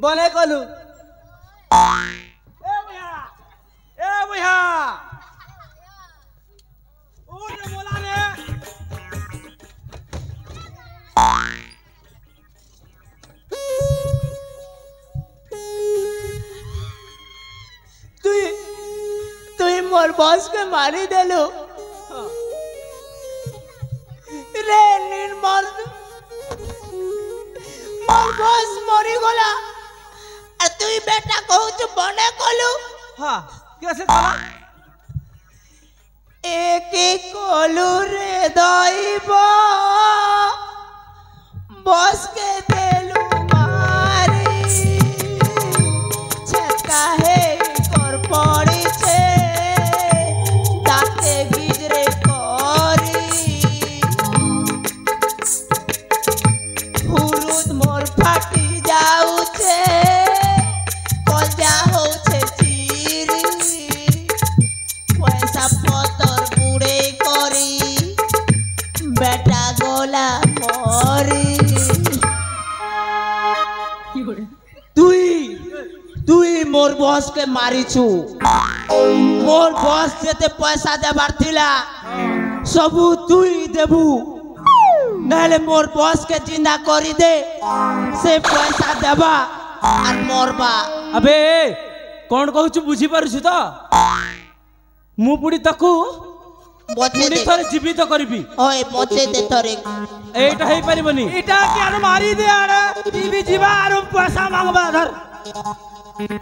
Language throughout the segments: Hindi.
बने कलू ए भैया ओ रे बोला रे तू मोर बॉस के मारी देलू रे निर्मल मोर बॉस मरी गला और तू बेटा कहू बने कलू हाँ कैसे कला एक कलू रे दैव बॉस के देलू मारी छक्का है कर पड़ी छे ताके गिजरे करी हुरुद मोर फाटी जाऊ छे कलजा हो छे चिरी पैसा पतर बुड़े करी बेटा गोला मरी तुई मोर बॉस के मारी छु मोर बॉस जेते पैसा देबार थिला सबू तुई देबू नहले मोर बॉस के जिंदा करी दे से पैसा देबा और मोरबा अबे कौन कहू छु बुझी पारुछु तो मु पुडी तकू बचे दे थरे जीवित करबी ओए बचे दे थरे एटा हेई परिबनी एटा के आरो मारी दे आरे जीवी जीवा आरो पैसा मांगबा धर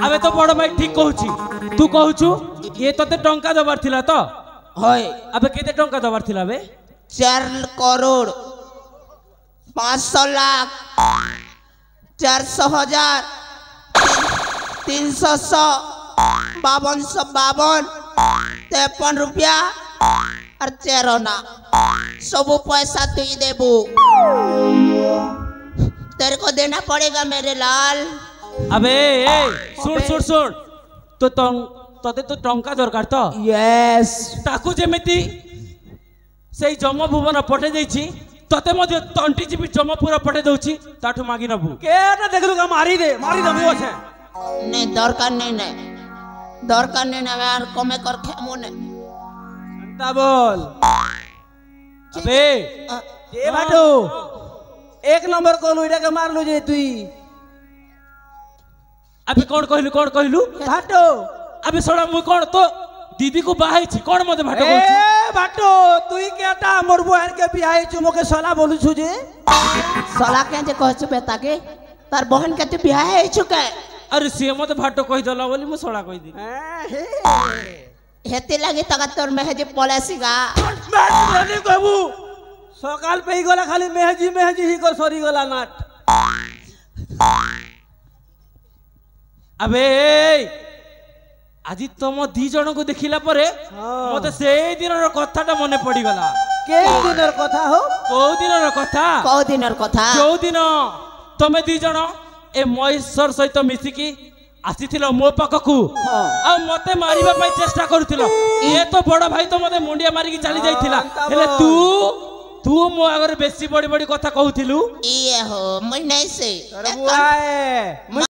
अबे तो बड़ भाई ठीक कहूची तू कहूछु ये तते टंका दबार थिला तो होय अबे केते टंका दबार थिला बे 4 करोड़ 500 लाख 400,000 300 5252 53 रुपया और 4 ना सब पैसा तू ही देबू तेरे को देना पड़ेगा मेरे लाल अबे सुन सुन सुन तो तते तो टंका दरकार तो यस ताकू जेमिति सेई जम भुवन पठे देछि तते मध्ये तंटी जीबी जमपुर पठे दउछि ताठू मागी नबु केटा देखलु का मारी दे मु अछे नहीं दरकार नहीं ना यार कमे कर खेमु ने ता बोल अबे ए बाटो एक नंबर कोलु इटा के मारलु जे तुई अबे कौन कहलु भाटो अबे सोडा मु कौन तो दीदी को बाहाई छी कौन मते भाटो बोल ए भाटो तुई केटा मोर बहन के बियाही छु मोके सला बोलु छु जे सला के जे कहछु बेटा के तार बहन के तू बियाह छु के अरे से मते भाटो कहि दला बोली मु सला कहि दी हेते लगे तक तोर मेहजी पलेसीगा मैं नहीं कहबू सकाल पे ही गला खाली मेहजी ही कर सरी गला नाट अबे आज तुम दी जन को देखिला परे मते सेई दिनर कथाटा मने पड़ी गला के दिनर कथा हो को दिनर कथा जो दिन तमे दी जन ए महेश्वर सहित मिसिकी आसीथिलो मो पाखकू आ मते मारिबा पई चेष्टा करूथिलो ये तो बड़ भाई तो मते मुंडिया मारी की चली जाइथिला हेले तू मो अगर बेसी बड़ी बड़ी कथा कहूथिलु ये हो मैं नहीं से अरे बुआए